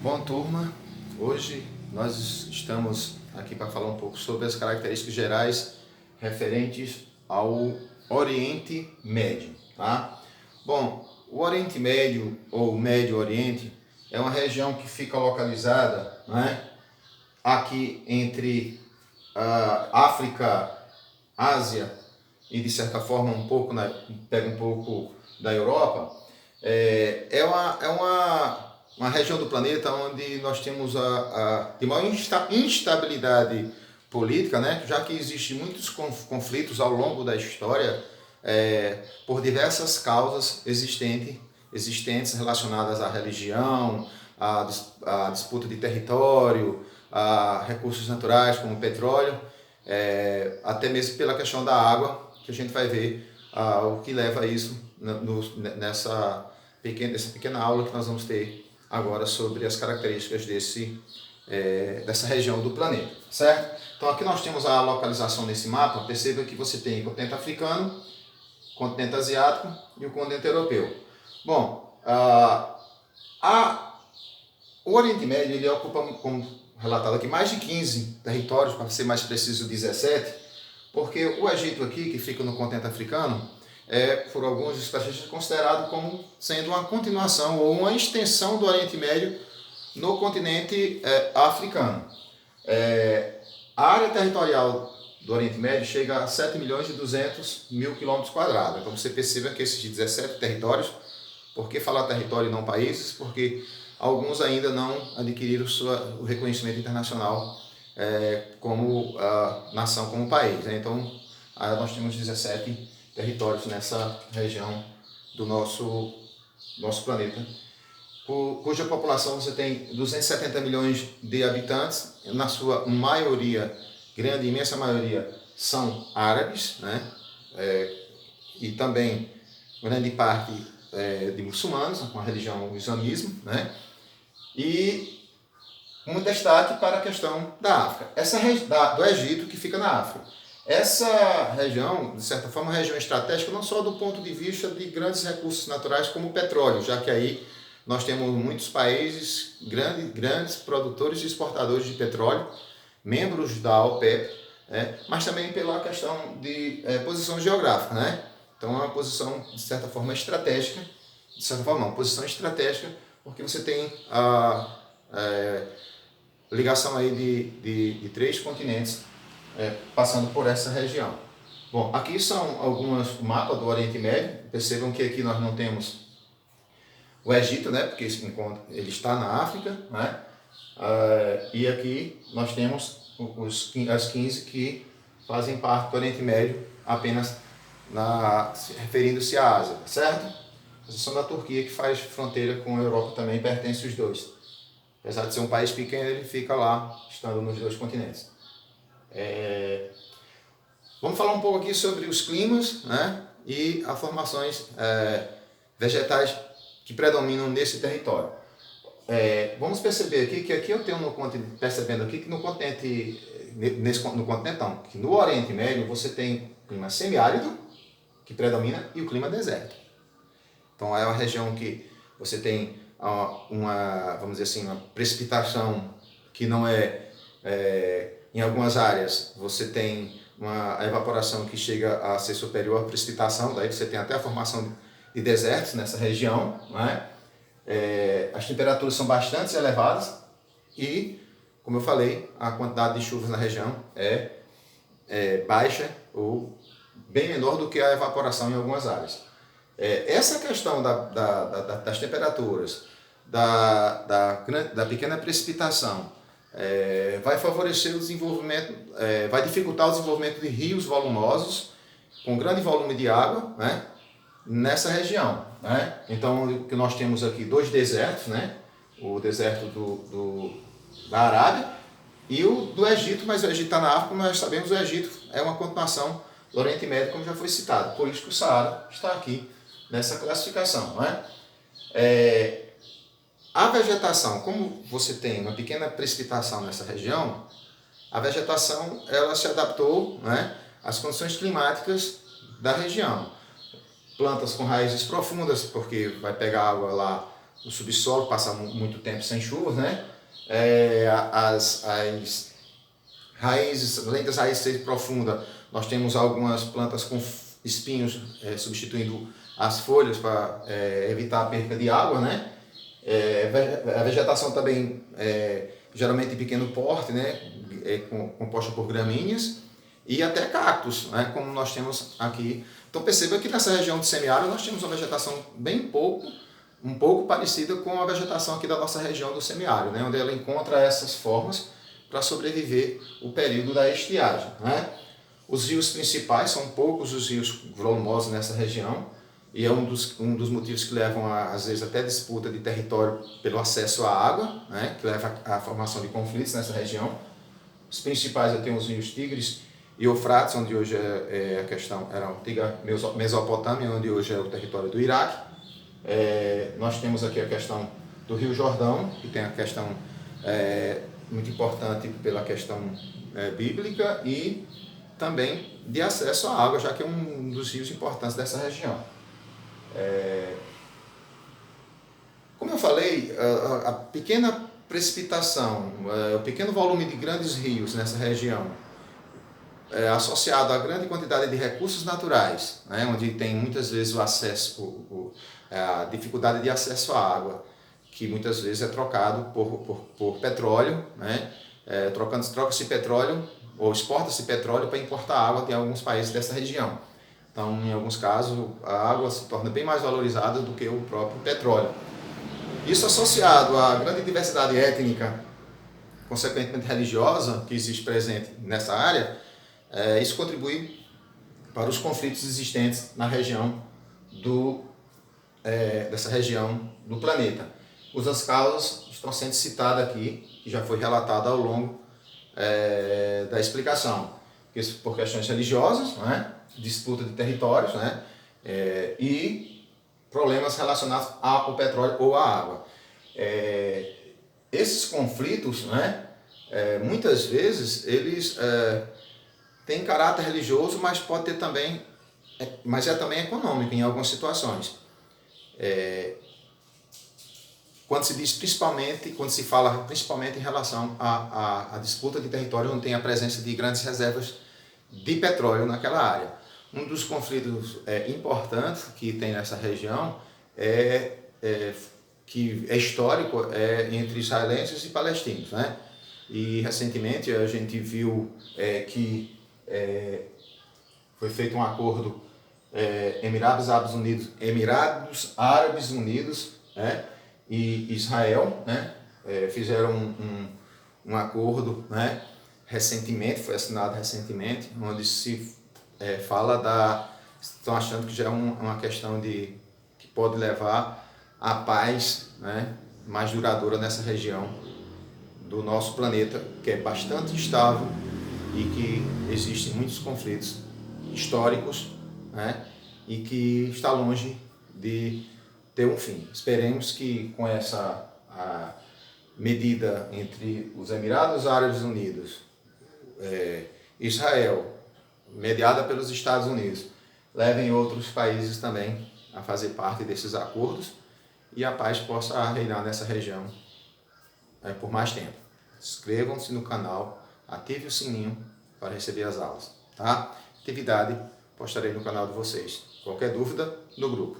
Bom, turma, hoje nós estamos aqui para falar um pouco sobre as características gerais referentes ao Oriente Médio, tá? Bom, o Oriente Médio ou Médio Oriente é uma região que fica localizada, né, aqui entre a África, Ásia e de certa forma pega um pouco da Europa. É uma região do planeta onde nós temos de maior instabilidade política, né? Já que existem muitos conflitos ao longo da história por diversas causas existentes relacionadas à religião, à disputa de território, a recursos naturais como petróleo, até mesmo pela questão da água, que a gente vai ver o que leva a isso nessa pequena aula que nós vamos ter agora sobre as características dessa região do planeta, certo? Então aqui nós temos a localização nesse mapa. Perceba que você tem o continente africano, o continente asiático e o continente europeu. Bom, o Oriente Médio ele ocupa, como relatado aqui, mais de 15 territórios, para ser mais preciso 17, porque o Egito aqui, que fica no continente africano, por alguns especialistas considerado como sendo uma continuação ou uma extensão do Oriente Médio no continente africano. A área territorial do Oriente Médio chega a 7.200.000 km². Então você perceba que esses 17 territórios, por que falar território e não países? Porque alguns ainda não adquiriram o reconhecimento internacional como nação, como país, né? Então nós temos 17 territórios nessa região do nosso planeta, cuja população você tem 270 milhões de habitantes, na sua maioria, grande, imensa maioria, são árabes, né? E também grande parte de muçulmanos, com a religião o islamismo, né? E um destaque para a questão da África, do Egito, que fica na África. Essa região, de certa forma, é uma região estratégica, não só do ponto de vista de grandes recursos naturais como o petróleo, já que aí nós temos muitos países, grandes produtores e exportadores de petróleo, membros da OPEP, mas também pela questão de posição geográfica, né? Então é uma posição, de certa forma, estratégica, porque você tem a ligação aí de 3 continentes passando por essa região. Bom, aqui são alguns mapas do Oriente Médio. Percebam que aqui nós não temos o Egito, né, porque ele está na África, né? E aqui nós temos as 15 que fazem parte do Oriente Médio, apenas referindo-se à Ásia, certo? A exceção da Turquia, que faz fronteira com a Europa, também pertence os dois. Apesar de ser um país pequeno, ele fica lá, estando nos 2 continentes. Vamos falar um pouco aqui sobre os climas, né, e as formações vegetais que predominam nesse território. Vamos perceber aqui que eu tenho percebendo aqui que no continente não, que no Oriente Médio você tem o clima semiárido que predomina e o clima desértico. Então é uma região que você tem vamos dizer assim, uma precipitação que não em algumas áreas você tem uma evaporação que chega a ser superior à precipitação, daí você tem até a formação de desertos nessa região, né? As temperaturas são bastante elevadas e, como eu falei, a quantidade de chuvas na região é baixa ou bem menor do que a evaporação em algumas áreas. Essa questão das temperaturas, da pequena precipitação, vai favorecer o desenvolvimento, vai dificultar o desenvolvimento de rios volumosos com grande volume de água, né, nessa região, né? Então o que nós temos aqui 2 desertos, né? O deserto da Arábia e o do Egito, mas o Egito está na África, como nós sabemos, o Egito é uma continuação do Oriente Médio, como já foi citado, por isso que o Saara está aqui nessa classificação, né? A vegetação, como você tem uma pequena precipitação nessa região, a vegetação ela se adaptou, né, às condições climáticas da região. Plantas com raízes profundas, porque vai pegar água lá no subsolo, passa muito tempo sem chuvas, né? As raízes, além das raízes serem profundas, nós temos algumas plantas com espinhos, substituindo as folhas para evitar a perda de água, né? A vegetação também geralmente de pequeno porte, né? Composta por gramíneas e até cactos, né? Como nós temos aqui. Então perceba que nessa região de semiárido nós temos uma vegetação um pouco parecida com a vegetação aqui da nossa região do semiárido, né? Onde ela encontra essas formas para sobreviver o período da estiagem, né? Os rios principais, são poucos os rios volumosos nessa região, e é um dos motivos que levam, às vezes, até disputa de território pelo acesso à água, né? Que leva à formação de conflitos nessa região. Os principais, eu tenho os rios Tigres e Eufrates, onde hoje a questão era a antiga Mesopotâmia, onde hoje é o território do Iraque. Nós temos aqui a questão do Rio Jordão, que tem a questão muito importante pela questão bíblica e também de acesso à água, já que é um dos rios importantes dessa região. Como eu falei, a pequena precipitação, o pequeno volume de grandes rios nessa região, associado à grande quantidade de recursos naturais, né, onde tem muitas vezes o acesso, a dificuldade de acesso à água, que muitas vezes é trocado por petróleo, né, troca-se petróleo ou exporta-se petróleo para importar água de alguns países dessa região. Então, em alguns casos, a água se torna bem mais valorizada do que o próprio petróleo. Isso associado à grande diversidade étnica, consequentemente religiosa, que existe presente nessa área, isso contribui para os conflitos existentes na região dessa região do planeta. As causas estão sendo citadas aqui, que já foi relatada ao longo da explicação. Isso por questões religiosas, né? Disputa de territórios, né? E problemas relacionados ao petróleo ou à água. Esses conflitos, né? Muitas vezes, eles têm caráter religioso, mas pode ter também, mas é também econômico em algumas situações. Quando se diz principalmente, quando se fala principalmente em relação à disputa de território, onde tem a presença de grandes reservas de petróleo naquela área. Um dos conflitos importantes que tem nessa região que é histórico entre israelenses e palestinos, né? E recentemente a gente viu que foi feito um acordo Emirados Árabes Unidos, né? E Israel, né? Fizeram um acordo, né? Recentemente, foi assinado recentemente, onde se fala estão achando que já é uma questão que pode levar à paz, né? Mais duradoura nessa região do nosso planeta, que é bastante instável e que existem muitos conflitos históricos, né? E que está longe de ter um fim. Esperemos que com essa medida entre os Emirados Árabes Unidos, Israel, mediada pelos Estados Unidos, levem outros países também a fazer parte desses acordos e a paz possa reinar nessa região por mais tempo. Inscrevam-se no canal, ative o sininho para receber as aulas, tá? Atividade postarei no canal de vocês. Qualquer dúvida, no grupo.